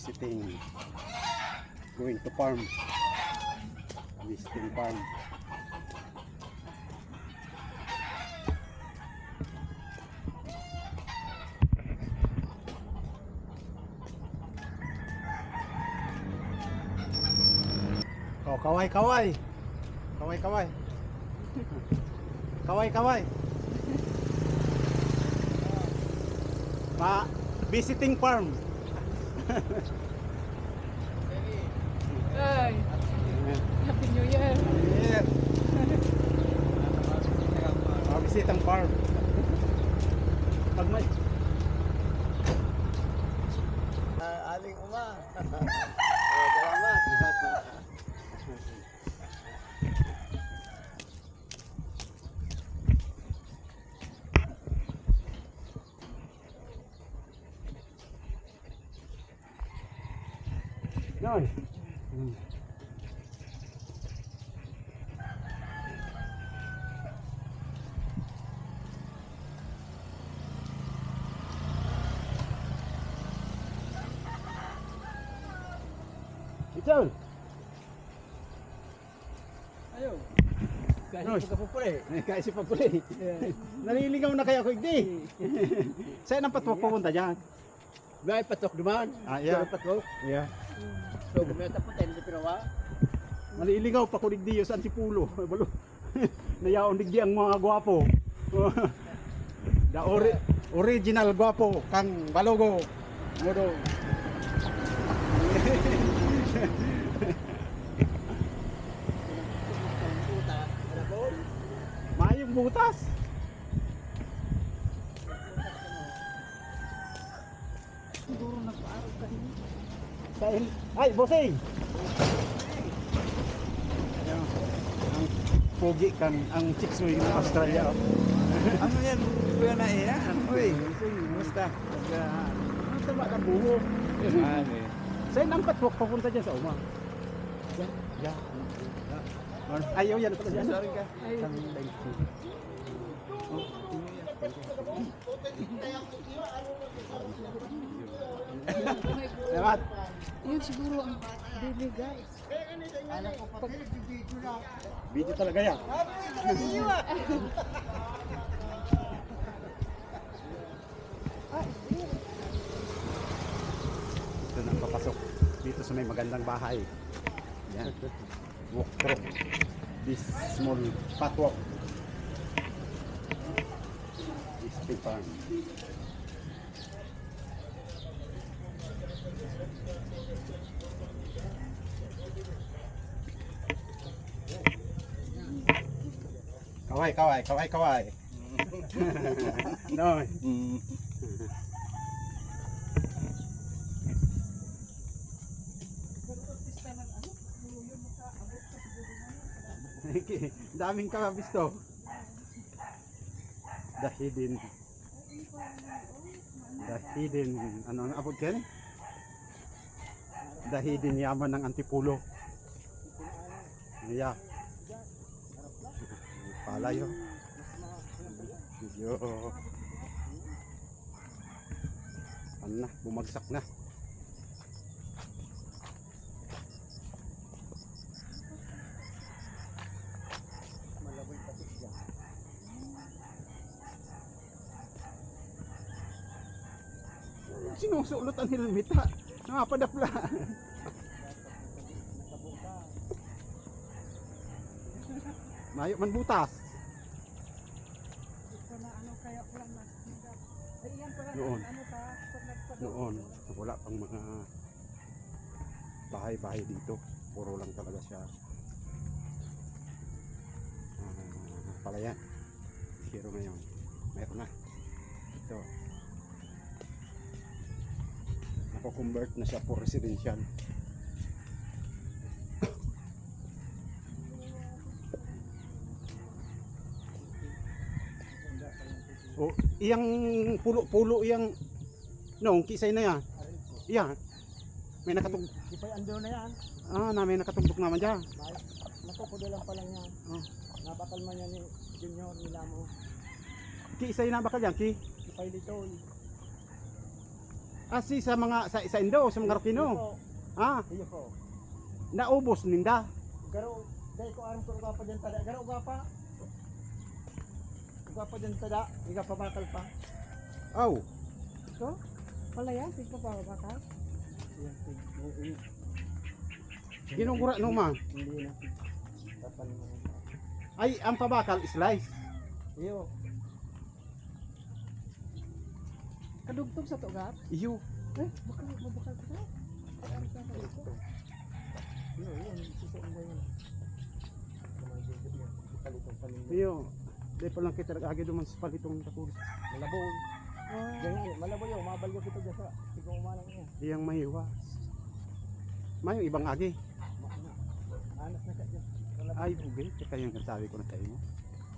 visiting, going to farm, visiting farm. Oh, kaway kaway, kaway kaway, kaway kaway. Visiting farm. Ay, Happy New Year. Yeah. Bisitang farm. Pag may Aling Uma. Salamat. Noy. Ito. Ayo. Nos. Kasi pagkapupuli. Kaisi pa puli. Naliligaw na kaya ko hindi. Saan ang patwak pupunta diyan? May patok naman. Ah, yeah. Pero patok. Yeah. So, bumeta po tayo sa pinawa. Naliligaw pa ko digdi sa Antipulo. Balo. Nayaon digdi ang mga gwapo. The original gwapo kang Balogo. Modo. Mayong butas. Siguro nagpaaral ka rin. Ay, bossing. Ayan. Ang pogi kan ang chicks ng Australia. Ano yan? Kuya na yan. Uy. Musta? Ang tama na buhok. Saan ang patwak papunta dyan sa uma? Yan. Yan. Ayaw yan pala dyan. Sorry ka. Salamat. Yun siguro ang daily guys. Video talaga yan. Ito na papasok dito sa may magandang bahay. Yan. Walk through this small patwalk. This big farm. Kaway, kaway, kaway, kaway. No. Daming kabisto. The hidden, ano ang abot yan? The hidden yaman ng Antipulo. Yeah. Palayo. Medyo ano na, bumagsak na. Sinusulot ang helmet ha. Nakapadapla. Mayo man butas. Noon wala pang mga bahay-bahay dito. Puro lang talaga siya. Palayan. Pero ngayon mayroon na. Ito. Nako-convert na siya for residential. Oh, iyang pulo-pulo iyang no, kisay na yan. Iya. May nakatug. Di pa ando na yan. Ah, na may nakatugtog naman diyan. Nakukudo lang pa lang yan. Oh. Nabakal man yan ni Junior nila mo. Kisay na ba ka diyan, ki? Si Pailitoy. Asi sa mga sa Indo, sa mga Rokino. Ah, Iyo ko. naubos ninda. Garo, dahil ko aram ko uga pa dyan tada. Garo, uga pa. Uga pa dyan tada. Iga pa bakal pa. Aw, Ito? Palaya, di pa ba baka? Yan, ginugura no ma. hindi na. Tapal mo. Ay, ang pabakal slice. Iyo. Kadugtog sa tugat? Iyo. Bakal, mabakal ko na. Ay, ano ka dito? Iyo, yan. Susuong ba yan? Kumagigit yan. Palitong paninda. Iyo. Di pa lang kita nag-agi duman sa palitong takul. Malabog. Ganyan, malabo yun. Mabalyo kita dyan sa sigong umanang niya. Iyang mahiwas. May ibang agi. Maana. Anas na ka dyan. Malabo. Ay, bugay. Kaya yung sabi ko na tayo mo.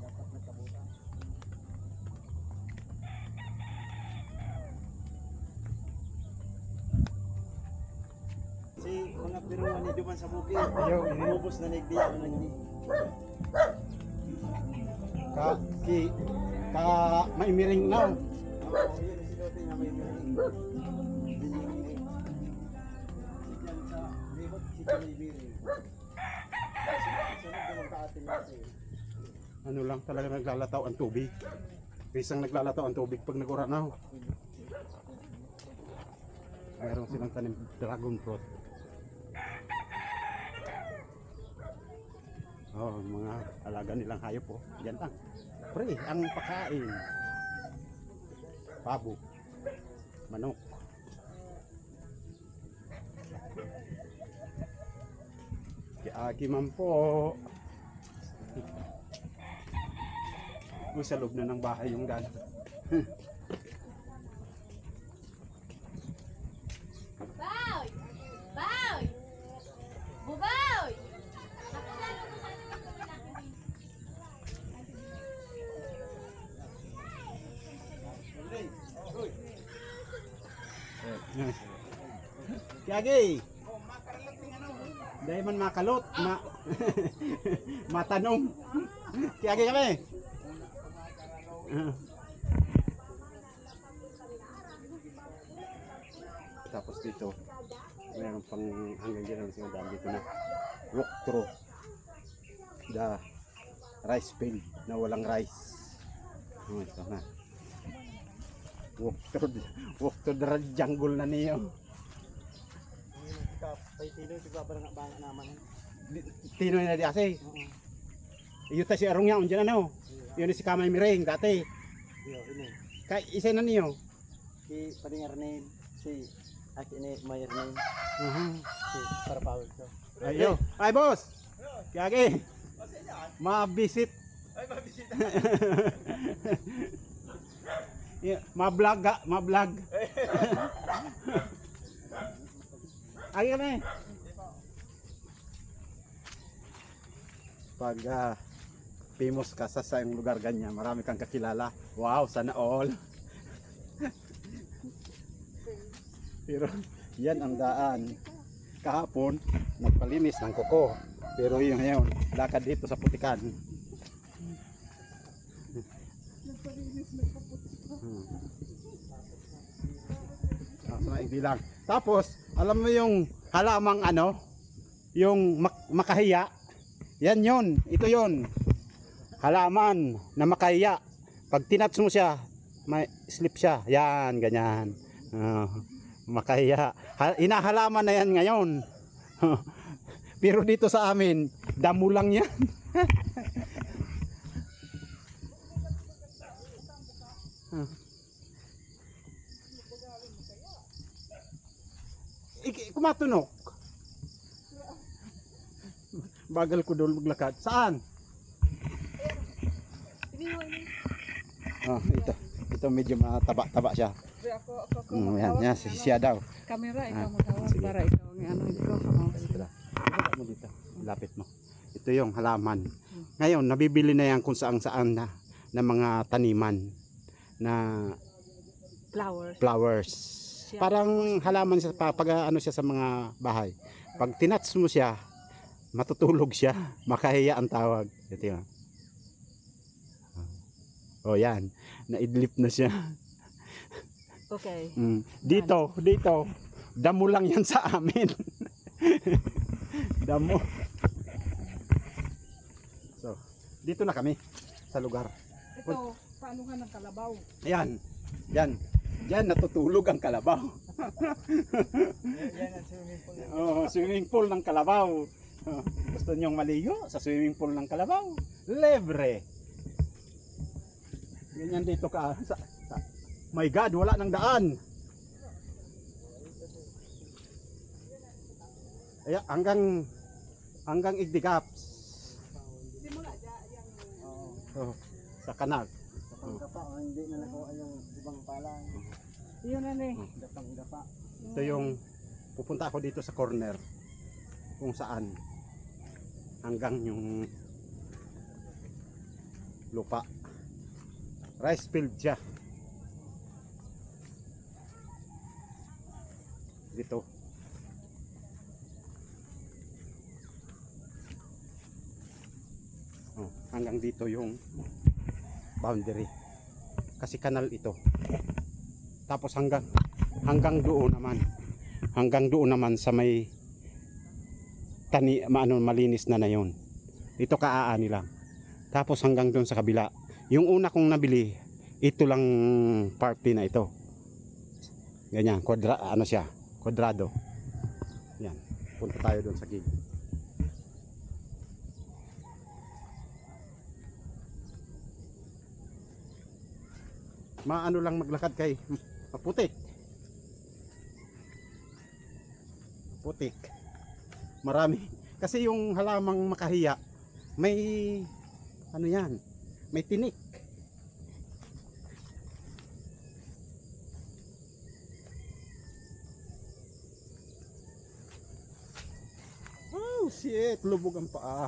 Dapat nagkabuta. Si mga piruan ni Duman sa bukid. Ayaw, Umubos na nagdiya na nagdi. Ka maimiring na. Oo, yun si Dote nga may miring. Si Jan sa libot, si Kalibiring. Sunod naman ka atin kasi. Ano lang talaga naglalataw ang tubig. Isang naglalataw ang tubig pag nag-uranaw. Mayroon silang tanim dragon fruit. Oh, mga alaga nilang hayop po. Yan lang. Pre, ang pakain. Pabo. Manok. Kiagi man po. Sa loob na ng bahay yung gana. Boy! Boy! Buboy! Kiagi. Dahil man makalot, matanong. Kiagi kami. Tapos dito, mayroon pang hanggang dyan siya dami dito na walk through the rice field na walang rice. Oh, ito na. Walk through the jungle na niyo. Paitilo, sigwabarang banga naman. Tino na di ase. Oo. Iyo ta si Arong niya, undiyan ano. Yun si Kamay Mireng dati. Iyo, ini. Kay isa na niyo. Si Padingarnil, si Aki ni Mayarnil, Uh-huh. si Parapawag to. Ayo. Ay boss. Kiagi. Ma-visit. Ay, mabisit. Yeah, ma-vlog ga, ma-vlog. Ay kami. Pag famous ka sa isang lugar ganyan, marami kang kakilala. Wow, sana all. Pero yan ang daan. Kahapon, nagpalinis ng kuko. Pero yun ngayon, lakad dito sa putikan. Bilang. Tapos, alam mo yung halamang ano, yung makahiya. Yan yun, ito yun. Halaman na makahiya. Pag tinats mo siya, may slip siya. Yan, ganyan. Makahiya. Inahalaman na yan ngayon. Pero dito sa amin, damo lang yan. Kumatunok. Bagal ko doon maglakad. Saan? Oh, ito medyo mataba-taba siya. Yan, siya daw. Kamera, ikaw Ah, magawag sige. para ikaw ang ano ito. Ibaba mo dito. Lapit mo. Ito yung halaman. Ngayon, nabibili na yan kung saan-saan na mga taniman na Flowers. flowers. Parang halaman siya pag ano siya sa mga bahay. Pag tinats mo siya, matutulog siya. Makahiya ang tawag. Ito yun. Oh, yan. Naidlip na siya. Okay. Dito, damo lang yan sa amin. Damo. So, dito na kami sa lugar. Ito, paano ka ng kalabaw? Ayan, yan. Yan, natutulog ang kalabaw. Yan ang swimming pool. Oh, swimming pool ng kalabaw. Oh, gusto niyong maligo sa swimming pool ng kalabaw? Libre. Ganyan dito ka. My God, wala nang daan. Ayan, hanggang Igdigaps. Simula dyan, yung... Oo. Oh, sa kanal. Kapag dapa, hindi na nakuha yung ibang palang. Yun na eh. Dapang dapa. Ito yung pupunta ako dito sa corner kung saan hanggang yung lupa. Rice field siya. Dito. Oh, hanggang dito yung boundary. Kasi kanal ito. Tapos hanggang doon naman sa may malinis na yun. Ito kaaani lang. Tapos hanggang doon sa kabila. Yung una kong nabili, ito lang party na ito. Ganyan, kwadrado. Yan. Punta tayo doon sa gig. Maano lang maglakad kay maputik. Putik. Marami. Kasi yung halamang makahiya, may ano yan, may tinik. Oh shit, lubog ang paa.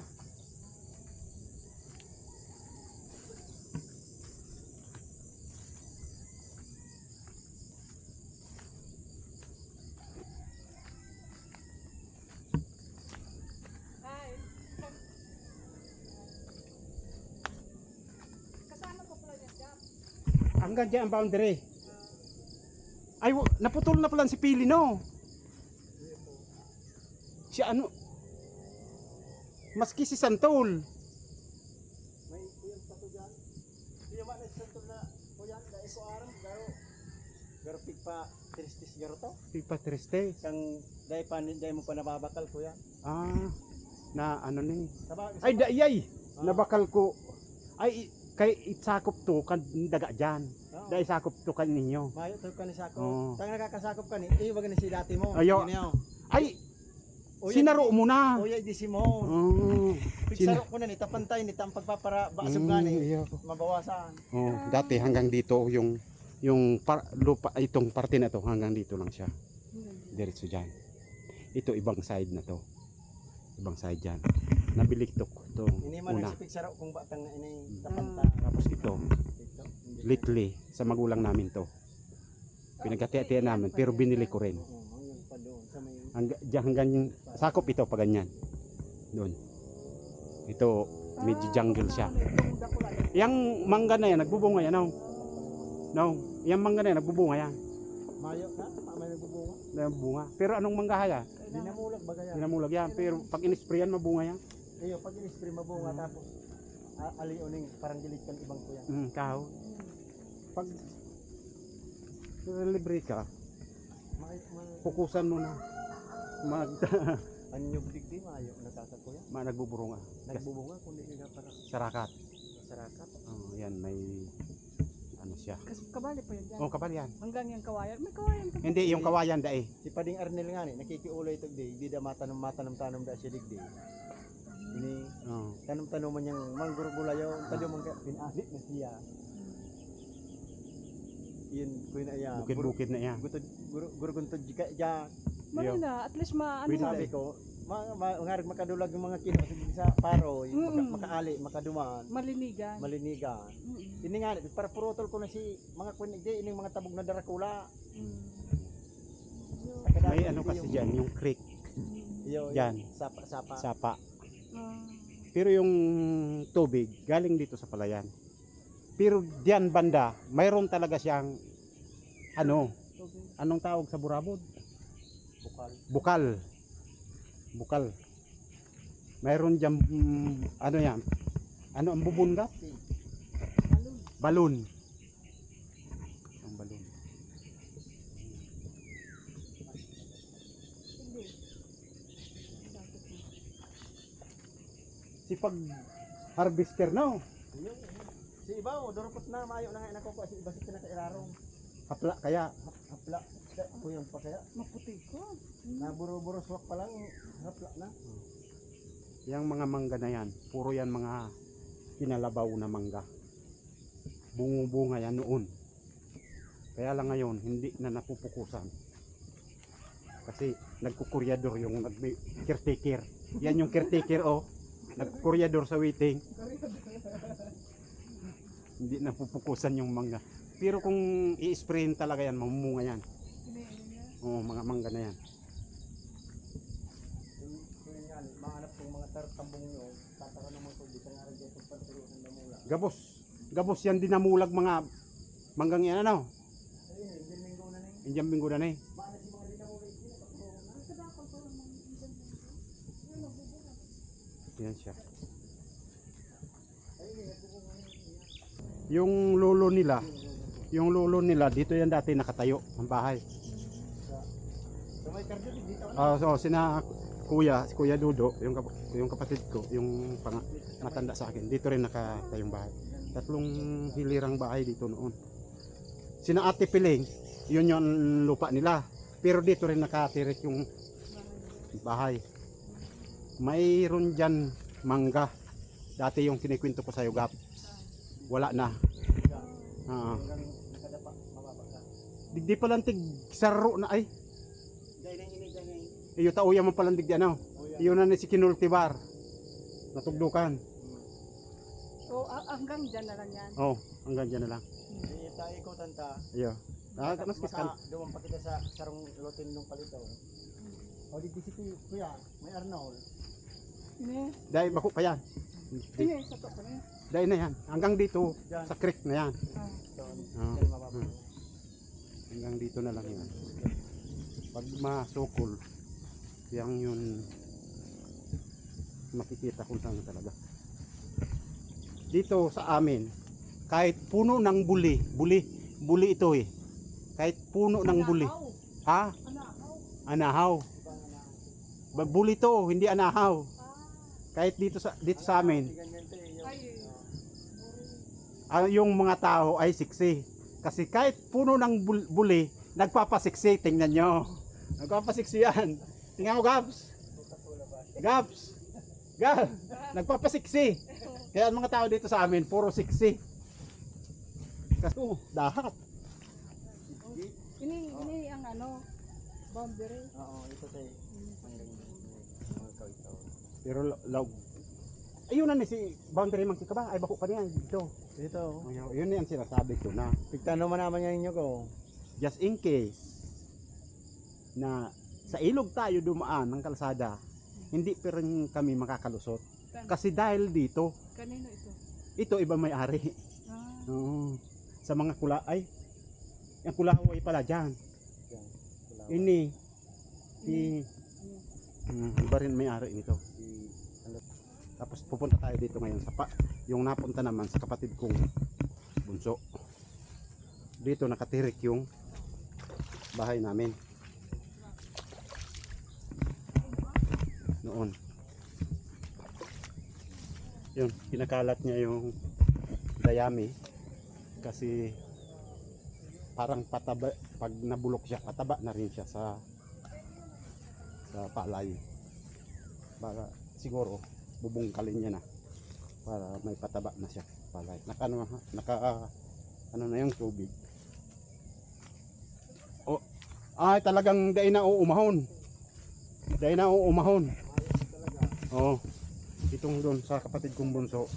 Ay. Kasama ko pala yung job. Hanggang dyan ang boundary. Ay, naputol na pala si Pili, no? Si ano? Maski si Santol. May kuyang pato dyan. Di naman na sa na kuyan, dahil ko aram, garo pigpa tristis garo to. Pipa Triste. Kang dahil mo pa nababakal kuya. Ah, na ano ni? Sabag, Ay, dayay! Ah. Nabakal ko. Ay, kay itsakop to, kan daga dyan. Oo. Dahil sakop to kan ninyo. Mayo to ka ni sako. Oo. Tang nakakasakop ka ni, wag ni si dati mo. Ayaw. Yun yaw. Ay, Oya, sinaro mo na. Oya di si mo. Oh, Pigsaro ko na ni tapantay ni tam pagpapara basog gani. iya. Mabawasan. Oh, dati hanggang dito yung lupa itong parte na to hanggang dito lang siya. Diretso diyan. Ito ibang side na to. Ibang side diyan. Nabili to Ini man una. si pigsaro kung batang na ini tapanta. Tapos ito, Dito. lately sa magulang namin to. Pinagkati-atian namin pero binili ko rin. Oo, hanggang pa doon sa may Hanggang yung sakop ito pa ganyan. Doon. Ito medyo jungle siya. Yang mangga na yan nagbubunga yan, no? No, yang mangga na yan nagbubunga yan. mayo na, may nagbubunga. Nagbubunga. Pero anong mangga yan? Dinamulag ba kaya? Dinamulag yan. Pero pag in-sprayan mabunga yan. Iyo, pag in-spray mabunga tapos alioning parang dilit kan ibang kuya. Kahoy. Pag libre ka, pukusan mo na. Anyog digdi mayo nakakakuya. Nagbubunga. Nagbubunga kundi ka para Sarakat. sarakat. Oh, yan may ano siya. Kasi kabali pa yun dyan. Oh, kabal yan. Hanggang yung kawayan. May kawayan ka. Hindi yung kawayan dae. Si Pading Arnel nga ni nakikiulay tog di da matanam da siya digdi. Ini Oh. tanam man yang manggurgulayo tadi man pinalit na siya. Iyon kuya na ya. Bukid-bukid na yan. Guruguntod jika ja. Manila, at least maano Pwede na. Sabi ko, ngarig makadulag yung mga kino sa paroy, makaali, makaduman, Malinigan. malinigan. Mm. Ini nga, para purutol ko na si mga kunig di, ining mga tabog na darakula. May ano kasi dyan, yung creek, Iyo, Yan. sapa. sapa. Ah. Pero yung tubig, galing dito sa palayan. Pero diyan banda, mayroon talaga siyang ano, Tubig. anong tawag sa burabod? Bukal. Bukal. Bukal. Mayroon dyan, ano yan? Ano ang bubon ka? Balon. Balon. Ang balon. Hindi. Sakit mo. Si pag harvester no, Yung, si iba, durupot na, maayo na nga nakukuha. Si iba si kinakairarong. hapla kaya. Hapla. Kuyan pa kaya. Maputi ko. Naburo-buro swak pa lang, hapla na. Yang mga mangga na yan, puro yan mga kinalabaw na mangga. Bunga yan noon. Kaya lang ngayon, hindi na napupukusan. Kasi nagkukuryador yung caretaker. Yan yung caretaker oh. Nagkukuryador sa waiting. Hindi napupukusan yung mangga. Pero kung i-sprayin talaga yan, mamumunga yan. Iniinom niya. Oo, mga mangga na yan. Kuyan yan, mahanap kong mga tambong nyo, tatara naman ko, di ka nga rin dyan pagpaturusan na mula. Gabos. Gabos yan dinamulag mga manggang yan ano. Ayun, hindi minggo na na yun. Indiang binggo na eh. Maana si mga dinamulag yun, pagpaturusan na. Kadakal pa lang mga ibang Yan, nagbubukas. Yan siya. Ayun, nagbubukas na yun. Yung lolo nila dito yan dati nakatayo ang bahay. So may kardio, dito ka na. So sina si Kuya Dudo, yung kapatid ko, yung matanda sa akin, dito rin nakatayong bahay. Tatlong hilirang bahay dito noon. Sina Ate Piling, yun yung lupa nila. Pero dito rin nakatirik yung bahay. Mayroon dyan mangga. Dati yung kinikwento ko sa Gap. Wala na. Hanggang nakadapa, mababa ka. Di pa lang tig saro na ay. Dahil ang inig dahil ang Iyo tauya man palang digdi ano. Iyo na ni si Kinultibar. Natugdukan. So, hanggang dyan na lang yan. Oh, hanggang dyan na lang. Di tayo ko tanta. Iyo. Mas kiskan. Duman pa kita sa sarong lotin nung palito. O di si kuya, may Arnold. Ini. Dahil bako pa yan. Ini, sa to ko na. Dahil na yan. Hanggang dito Diyan. sa creek na yan. Ah. So, Ah. dyan mababa. Hanggang dito na lang yan. Pag masukol, yang yun makikita kung saan talaga. Dito sa amin, kahit puno ng buli ito eh. Kahit puno ng buli. Ha? Anahaw. Buli to, hindi anahaw. Kahit dito sa amin, Ganyan to eh. yung mga tao ay siksi. Kasi kahit puno ng buli, nagpapasiksi. Tingnan nyo. Nagpapasiksi yan. Tingnan mo, Gabs. Gabs. Nagpapasiksi. Kaya ang mga tao dito sa amin, puro siksi. Kasi dahat. Ini ang ano, boundary. Oo, ito tayo. Hanggang ito. Pero law. Ayun na ni si boundary monkey ka ba? Ay bako pa niyan dito. Dito. Yun na yung sinasabi ko na Pigtano man naman yan inyo ko. just in case na sa ilog tayo dumaan ng kalsada, hindi pa rin kami makakalusot. Kasi dahil dito, Kanino ito? ito iba may-ari. Ah. Oo. Sa mga kulay, yung kulaway pala dyan. Ini, si, iba rin may-ari nito. Tapos pupunta tayo dito ngayon sa yung napunta naman sa kapatid kong bunso. Dito nakatirik yung bahay namin. Noon. Yun, pinakalat niya yung dayami kasi parang pataba, pag nabulok siya, pataba na rin siya sa palay. Para siguro bubungkalin niya na para may pataba na siya palay. Ano na yung tubig. Oh, ay talagang dahil na uumahon. Dahil na uumahon. Oh. Itong doon sa kapatid kong bunso,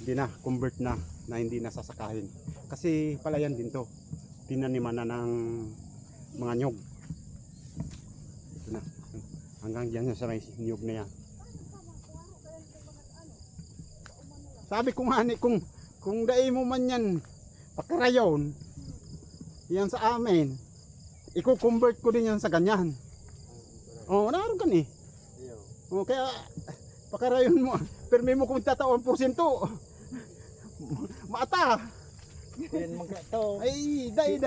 hindi na convert na hindi na sasakahin. Kasi palayan din to. Tinaniman na ng mga nyog. Ito na. Hanggang diyan sa may nyog na yan. Sabi ko nga ni kung dai mo man yan pakarayon, Yan sa amin. Iko-convert ko din yan sa ganyan. Oh, naroon kan eh. Iyo. Oh, kaya pakarayon mo. Permi mo kung tataon porsyento. Mata. Yan mga to. Ay, dai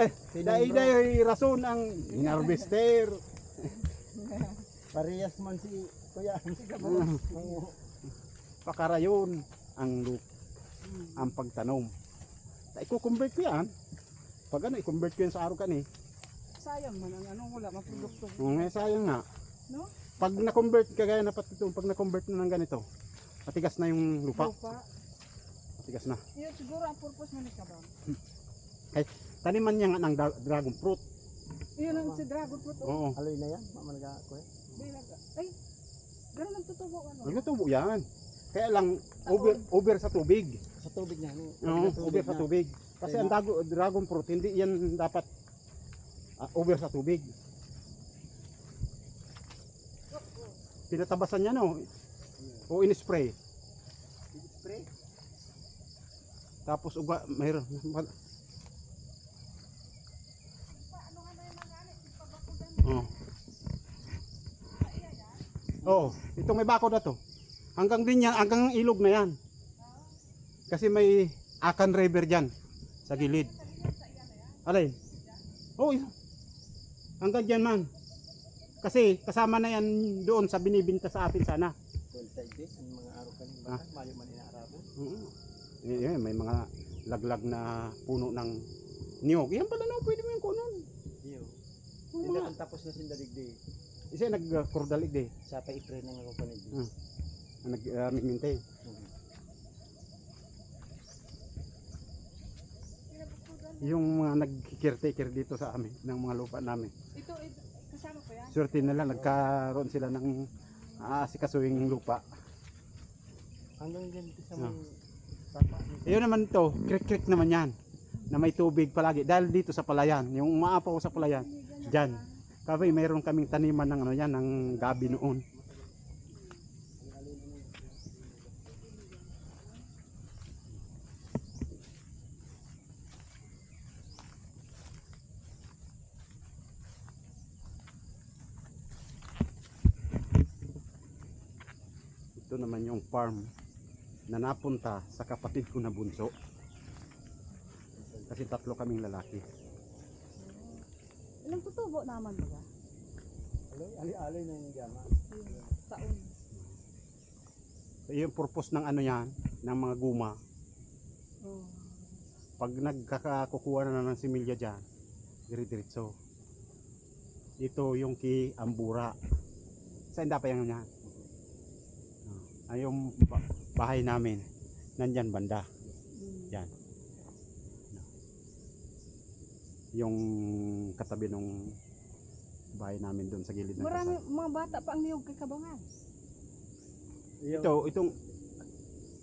rason ang harvester. Parehas man si Kuya. Pakarayon ang pagtanom. Iko-convert ko yan. Pag ano, i-convert ko yan sa araw kan eh. Sayang man ang ano, wala maprodukto. May sayang nga. No? Pag na-convert, kagaya na pati ito, pag na-convert na ng ganito, matigas na yung lupa. Lupa. Matigas na. Yun siguro ang purpose man ni Kabang. Taniman niya nga ng dragon fruit. Yun ang si dragon fruit. Oo. Aloy na yan, mamalaga Kuya. Ay, gano'n nagtutubo ano? Nagtutubo yan. Kaya lang, over sa tubig. Sa tubig na. Oo, over sa tubig. Kasi ang dragon fruit, hindi yan dapat over sa tubig. Pinatabasan niya no. O in-spray. Spray? Tapos uga, mayroon. Oh. Oo, itong may bako na to. Hanggang din yan, hanggang ilog na yan. Kasi may Akan River dyan sa gilid. Alay? Oo, hanggang dyan man. Kasi kasama na yan doon sa binibinta sa atin sana. Coincide din ang mga araw kanina. Ah. Mali man inaarabo. May mga laglag na puno ng niyog. Yan pala no, pwede mo yung kunon. Iyo. Yung Hindi mga, ang tapos na sindaligdi. isa nag-kurdalig de. Sa pa-ipre ng ako panig. Nag-mimintay. Yung mga nag-caretaker dito sa amin, ng mga lupa namin. Ito, kasama ko yan. Swerte nila, nagkaroon sila ng aasikasuing lupa. Hanggang dyan sa Ah. may sapa. Ayun naman to, creek naman yan. Na may tubig palagi. Dahil dito sa palayan, yung umaapaw sa palayan, dyan. Kasi mayroon kaming taniman ng ano yan, ng gabi noon. Ito naman yung farm na napunta sa kapatid ko na bunso. Kasi tatlo kaming lalaki. Ilang tutubo naman ba? Ali-ali ng yama. Taon. So, yung purpose ng ano yan, ng mga guma, Oh. pag nagkakakukuha na ng similya dyan, dire-diretso. Ito yung kay Ambura. Saan dapat yung yan? Ay yung bahay namin, nandyan banda. Yan. Yung katabi nung bahay namin doon sa gilid ng Marami kalsada. mga bata pa ang niyog kay Kabangan.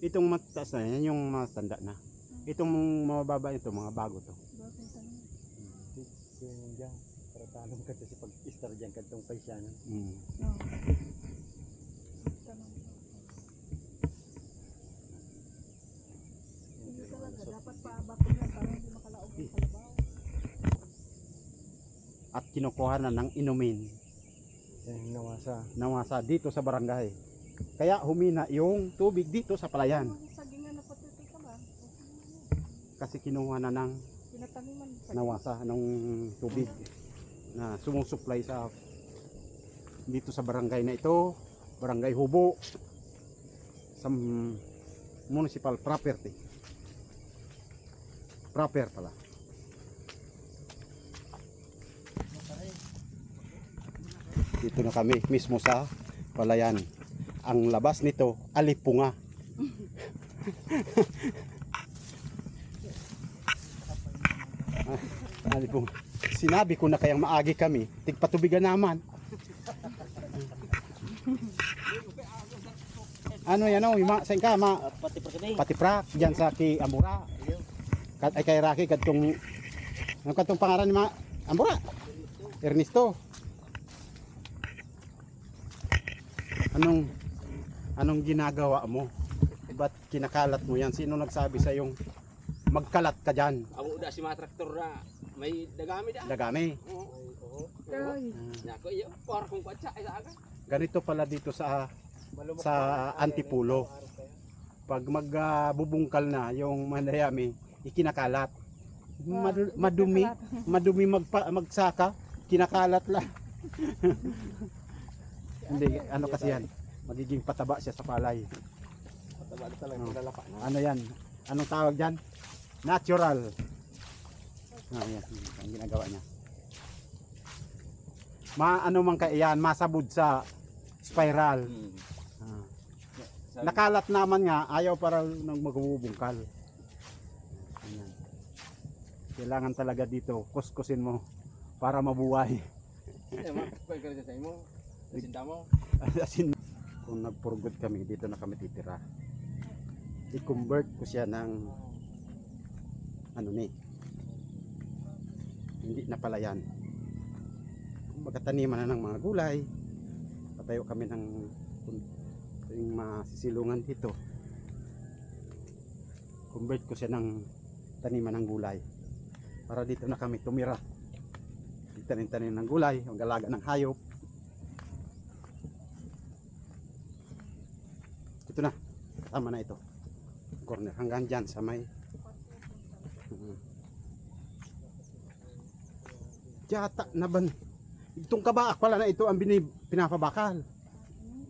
Itong mataas na yan, yung matanda na. Itong mababa ito, mga bago to. Bakit tanong? Yung dyan. Para tanong ka sa pag-istar dyan katong paisyanan. Mm. No. Tanong. Hindi talaga. Dapat pa bakit yan para hindi makalaog ng kalabaw. At kinukuha na ng inumin Yan nawasa. nawasa dito sa barangay. Kaya humina yung tubig dito sa palayan. Ang sagingan na patutoy ka ba? Kasi kinuha na ng Pinataniman. nawasa ng tubig na sumusupply sa dito sa barangay na ito, Barangay Hubo, sa municipal property. Proper pala. Dito na kami mismo sa palayan. Ang labas nito, Alipunga. Alipunga. Sinabi ko na kayang maagi kami, tigpatubigan naman. Ano yan o, saan ka Pati pa kami. patiprak dyan sa kay Ambura. Ay kay Rocky kadtong ang kadtong pangalan ni Ambura. Ernesto. Anong ginagawa mo? Ba't kinakalat mo yan? Sino nagsabi sa yung magkalat ka dyan? Amo da si mga traktor na May dagami da. Dagami. Oo. Ay. Nako iyo, para kung kwatsa ay sa akin. Ganito pala dito sa Antipulo. Pag magbubungkal na yung manayami, ikinakalat. Madumi magsaka, kinakalat lang. Hindi, ano kasi yan, magiging pataba siya sa palay. Mataba na talaga Oh. lalapa na. Ano yan? Anong tawag dyan? Natural. Yan, ang ginagawa niya. Ano man kaya yan, masabod sa spiral. Ah. Nakalat naman nga, ayaw para nang magbubungkal. Ayan. Kailangan talaga dito, kuskusin mo para mabuhay. Ay, makapay ka rin sa imo. Sinta mo. Asin, kung nagpurgot kami, dito na kami titira. I-convert ko siya ng ano ni, hindi na palayan. Kumbaga taniman na ng mga gulay. Patayo kami ng yung masisilungan dito. Convert ko siya ng taniman ng gulay. Para dito na kami tumira. Tanim-tanim ng gulay, ang galaga ng hayop. Ito na, tama na ito. Corner hanggang dyan sa may Yata na ban. Itong kabaak pala na ito ang pinapabakal.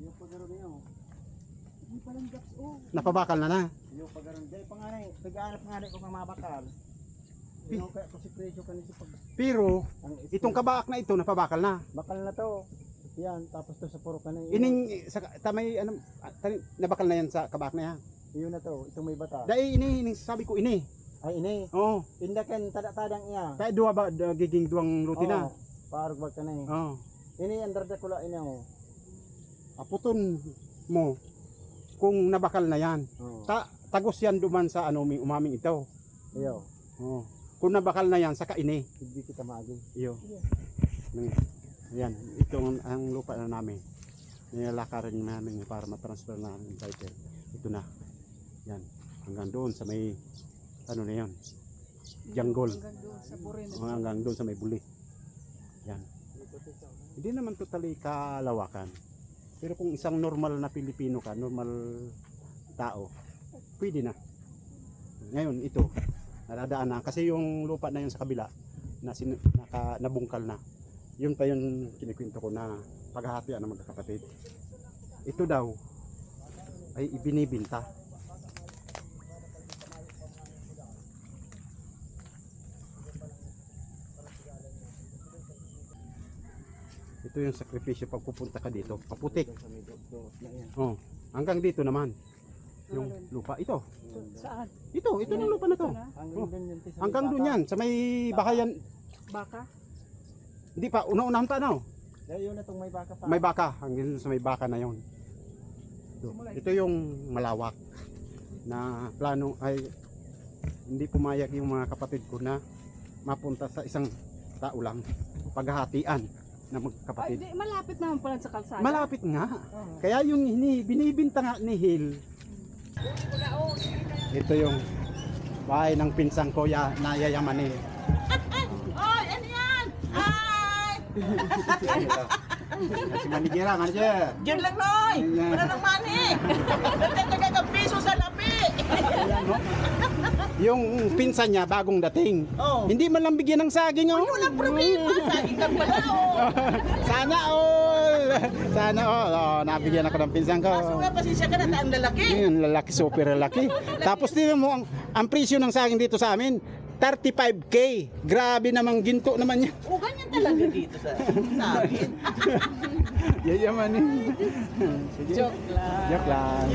Yung pagaro niyo. Hindi palang gaps. Oh. Napabakal na. Yung pagaro dai panganay, pag-aanap nga ko nga mabakal. Yung kaya ko si presyo kanito pag Pero ang itong kabaak na ito napabakal na. bakal na to. Yan, tapos to sa puro kanay. Ining sa tamay ano nabakal na yan sa kabaak na yan. Yun na to, itong may bata. Dai ini sabi ko ini. Ay ini, Oh, indakan tada-tadang iya. dai duwa ba giging duwang luti na. Parog bag kanay. Oh, Ini andar da kula ina mo. aputon mo kung nabakal na yan. Oh. Tagos yan duman sa ano umaming ito. Iyo, Oh. Kung nabakal na yan saka ini. hindi kita maagi. Iyo. Ayan, ito ang lupa na namin. Nilalakarin namin para matransfer na ng title. Ito na. Yan. Hanggang doon sa may ano na yan. Jungle. Hanggang doon sa Burin. Hanggang doon sa may buli. Yan. Hindi naman totally kalawakan. Pero kung isang normal na Pilipino ka, normal tao, pwede na. Ngayon ito, nadadaan na kasi yung lupa na yun sa kabila na nabungkal na. Yun pa yung kinikwento ko na paghahatian ng magkakapatid. Ito daw ay ibinibinta. Ito yung sakripisyo pag pupunta ka dito, paputik. Oh, hanggang dito naman yung lupa ito. Saan? Ito ng lupa na to. Hanggang doon yun sa Hanggang doon yan sa may bakayan. Baka? Hindi pa, una-unahan pa no. Dahil yun na tong may baka pa. May baka, hanggang sa may baka na yon. Ito yung malawak na plano ay hindi pumayag yung mga kapatid ko na mapunta sa isang tao lang. Paghahatian na Ay, magkapatid. di, malapit naman pala sa kalsada. Malapit nga. Kaya yung binibinta nga ni Hill. Ito yung bahay ng pinsang ko na yayamanin. Ay, ano yan? Ay! Si manager. Diyan lang, Noy! Wala nang money! Nagtataga piso sa lapi! Ayan, no? Yung pinsan niya bagong dating. Oh. Hindi man lang bigyan ng saging, oh. Walang problema! Saging ka pala, oh! Sana all. Sana all. Oh, nabigyan ako ng pinsan ko. Kaso nga, pasensya ka na, ang lalaki! Yun, lalaki, super lalaki. Tapos tingnan mo ang presyo ng saging dito sa amin. 35K. Grabe namang ginto naman yan. O, ganyan talaga dito sa amin. Yayamanin. Sige. Joke lang. Joke lang.